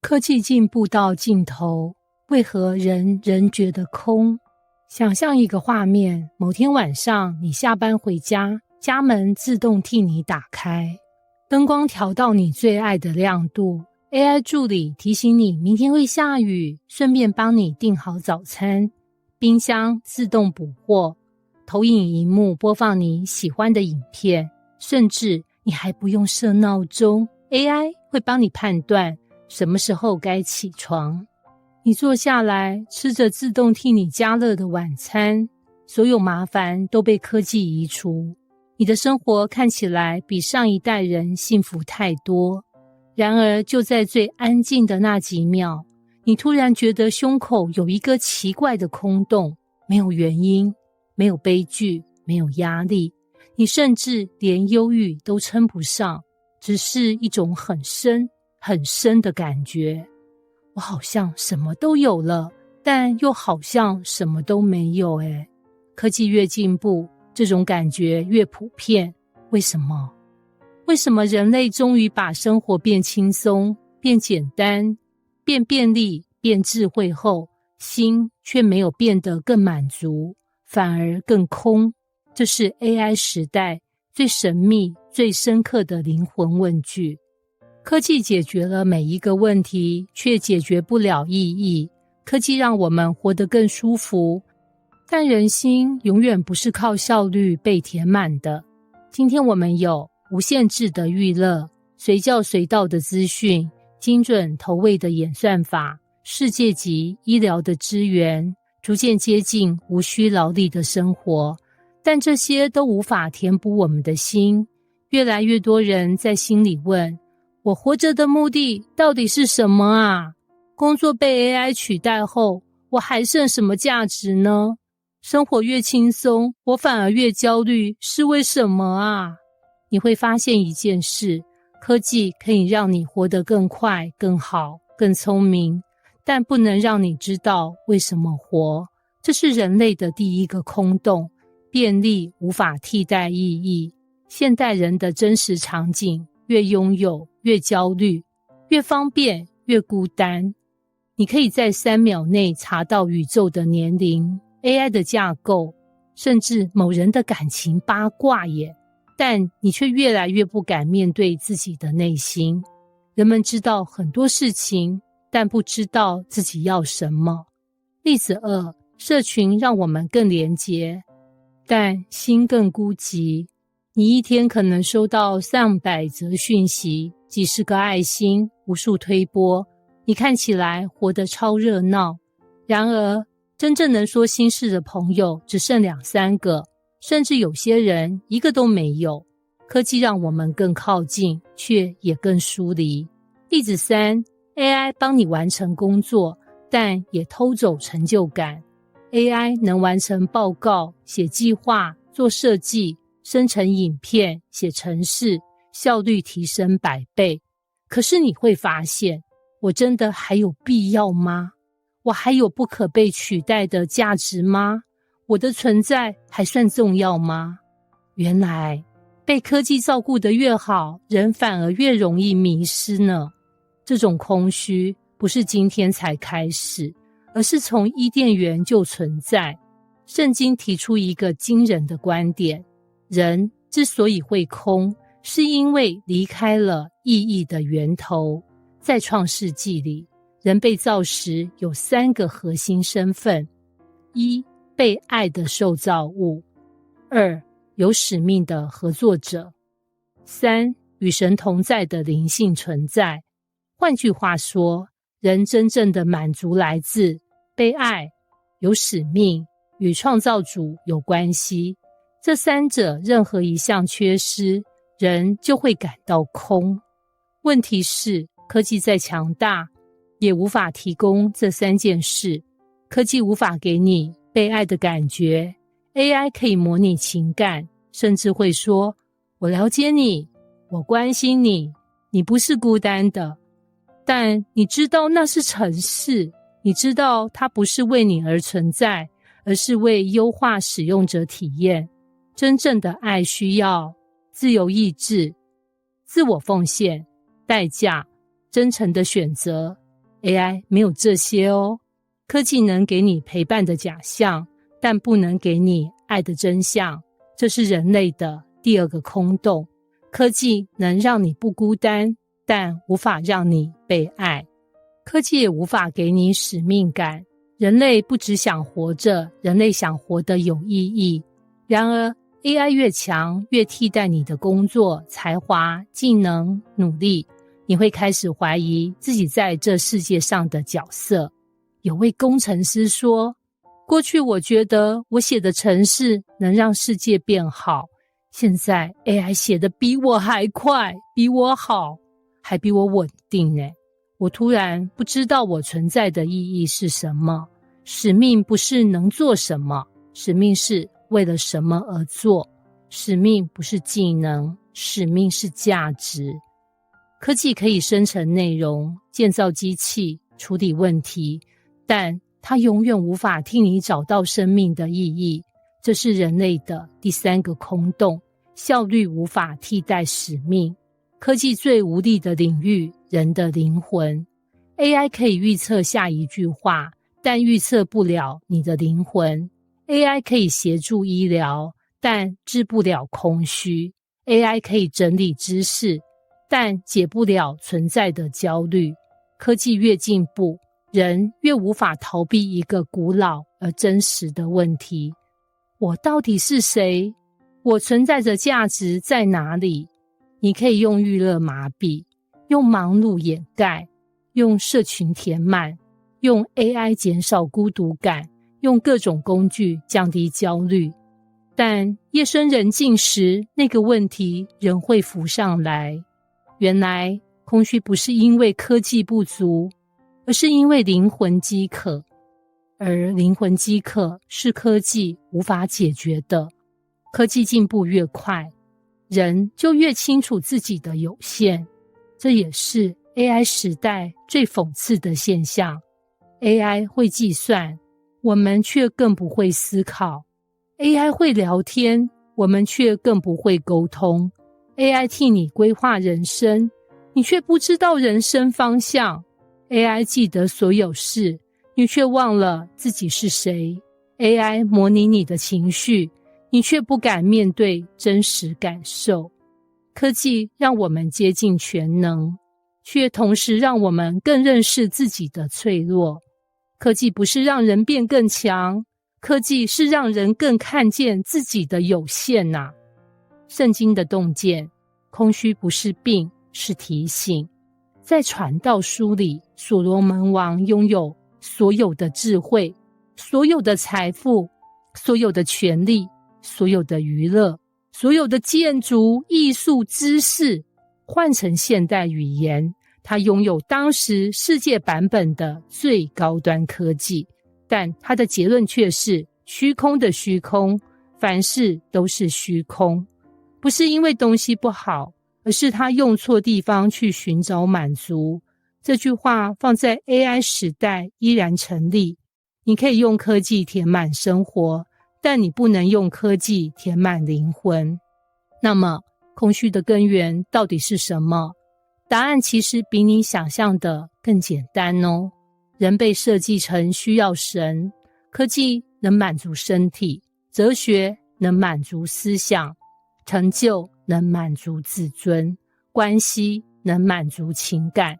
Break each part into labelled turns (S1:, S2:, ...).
S1: 科技进步到尽头，为何人人觉得空？想象一个画面，某天晚上你下班回家，家门自动替你打开，灯光调到你最爱的亮度， AI 助理提醒你明天会下雨，顺便帮你订好早餐，冰箱自动补货，投影萤幕播放你喜欢的影片，甚至你还不用设闹钟， AI 会帮你判断什么时候该起床。你坐下来吃着自动替你加热的晚餐，所有麻烦都被科技移除，你的生活看起来比上一代人幸福太多。然而就在最安静的那几秒，你突然觉得胸口有一个奇怪的空洞，没有原因，没有悲剧，没有压力，你甚至连忧郁都称不上，只是一种很深很深的感觉。我好像什么都有了，但又好像什么都没有。科技越进步，这种感觉越普遍。为什么？为什么人类终于把生活变轻松、变简单、变便利、变智慧后，心却没有变得更满足，反而更空？这是 AI 时代最神秘、最深刻的灵魂问句。科技解决了每一个问题，却解决不了意义。科技让我们活得更舒服，但人心永远不是靠效率被填满的。今天我们有无限制的娱乐，随叫随到的资讯，精准投喂的演算法，世界级医疗的资源，逐渐接近无需劳力的生活。但这些都无法填补我们的心。越来越多人在心里问，我活着的目的到底是什么啊？工作被 AI 取代后，我还剩什么价值呢？生活越轻松，我反而越焦虑，是为什么啊？你会发现一件事，科技可以让你活得更快、更好、更聪明，但不能让你知道为什么活。这是人类的第一个空洞，便利无法替代意义。现代人的真实场景，越拥有越焦虑，越方便越孤单。你可以在3秒内查到宇宙的年龄、AI 的架构，甚至某人的感情八卦耶，但你却越来越不敢面对自己的内心。人们知道很多事情，但不知道自己要什么。例子2，社群让我们更连结，但心更孤寂。你一天可能收到300则讯息，几十个爱心，无数推播，你看起来活得超热闹。然而，真正能说心事的朋友只剩2-3个，甚至有些人一个都没有。科技让我们更靠近，却也更疏离。例子3， AI 帮你完成工作，但也偷走成就感。AI 能完成报告、写计划、做设计、生成影片、写程式，效率提升100倍。可是你会发现，我真的还有必要吗？我还有不可被取代的价值吗？我的存在还算重要吗？原来，被科技照顾得越好，人反而越容易迷失呢。这种空虚不是今天才开始，而是从伊甸园就存在。圣经提出一个惊人的观点，人之所以会空，是因为离开了意义的源头。在创世纪里，人被造时有3个核心身份：1、被爱的受造物； 2、有使命的合作者； 3、与神同在的灵性存在。换句话说，人真正的满足来自被爱、有使命、与创造主有关系。这3者任何一项缺失，人就会感到空。问题是，科技再强大，也无法提供这3件事。科技无法给你被爱的感觉， AI 可以模拟情感，甚至会说，我了解你，我关心你，你不是孤单的。但你知道那是程式，你知道它不是为你而存在，而是为优化使用者体验。真正的爱需要自由意志、自我奉献、代价、真诚的选择、AI 没有这些哦。科技能给你陪伴的假象，但不能给你爱的真相，这是人类的第二个空洞。科技能让你不孤单，但无法让你被爱。科技也无法给你使命感。人类不只想活着，人类想活得有意义。然而 AI 越强，越替代你的工作、才华、技能、努力，你会开始怀疑自己在这世界上的角色。有位工程师说，过去我觉得我写的程式能让世界变好，现在 AI 写的比我还快，比我好，还比我稳定呢。我突然不知道我存在的意义是什么。使命不是能做什么，使命是为了什么而做。使命不是技能，使命是价值。科技可以生成内容，建造机器，处理问题，但它永远无法替你找到生命的意义。这是人类的第三个空洞，效率无法替代使命。科技最无力的领域，人的灵魂。AI 可以预测下一句话，但预测不了你的灵魂。AI 可以协助医疗，但治不了空虚。AI 可以整理知识，但解不了存在的焦虑。科技越进步，人越无法逃避一个古老而真实的问题：我到底是谁？我存在的价值在哪里？你可以用娱乐麻痹，用忙碌掩盖，用社群填满，用 AI 减少孤独感，用各种工具降低焦虑。但夜深人静时，那个问题仍会浮上来。原来空虚不是因为科技不足，而是因为灵魂饥渴。而灵魂饥渴是科技无法解决的。科技进步越快，人就越清楚自己的有限。这也是 AI 时代最讽刺的现象。AI 会计算，我们却更不会思考。AI 会聊天，我们却更不会沟通。AI 替你规划人生，你却不知道人生方向。AI 记得所有事，你却忘了自己是谁。AI 模拟你的情绪，你却不敢面对真实感受。科技让我们接近全能，却同时让我们更认识自己的脆弱。科技不是让人变更强，科技是让人更看见自己的有限啊。圣经的洞见，空虚不是病，是提醒。在传道书里，所罗门王拥有所有的智慧，所有的财富，所有的权利，所有的娱乐，所有的建筑、艺术、知识。换成现代语言，他拥有当时世界版本的最高端科技，但他的结论却是虚空的虚空，凡事都是虚空。不是因为东西不好，而是他用错地方去寻找满足。这句话放在 AI 时代依然成立。你可以用科技填满生活，但你不能用科技填满灵魂。那么空虚的根源到底是什么？答案其实比你想象的更简单哦。人被设计成需要神，科技能满足身体，哲学能满足思想，成就能满足自尊，关系能满足情感，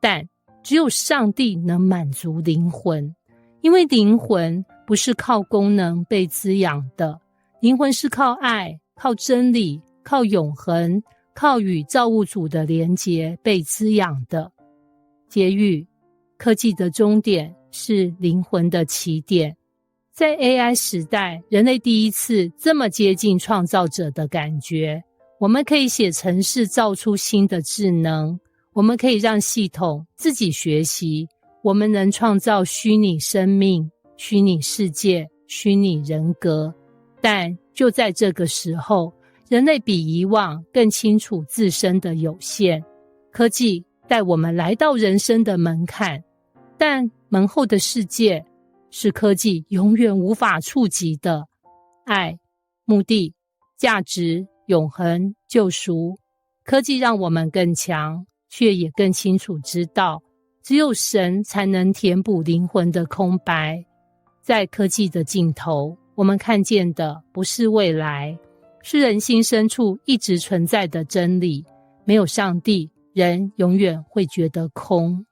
S1: 但只有上帝能满足灵魂。因为灵魂不是靠功能被滋养的，灵魂是靠爱、靠真理、靠永恒、靠与造物主的连结被滋养的。结语：科技的终点是灵魂的起点。在 AI 时代，人类第一次这么接近创造者的感觉。我们可以写程式造出新的智能，我们可以让系统自己学习，我们能创造虚拟生命、虚拟世界、虚拟人格。但就在这个时候，人类比以往更清楚自身的有限。科技带我们来到人生的门槛，但门后的世界是科技永远无法触及的。爱、目的、价值、永恒、救赎。科技让我们更强，却也更清楚知道只有神才能填补灵魂的空白。在科技的尽头，我们看见的不是未来，是人心深处一直存在的真理。没有上帝，人永远会觉得空。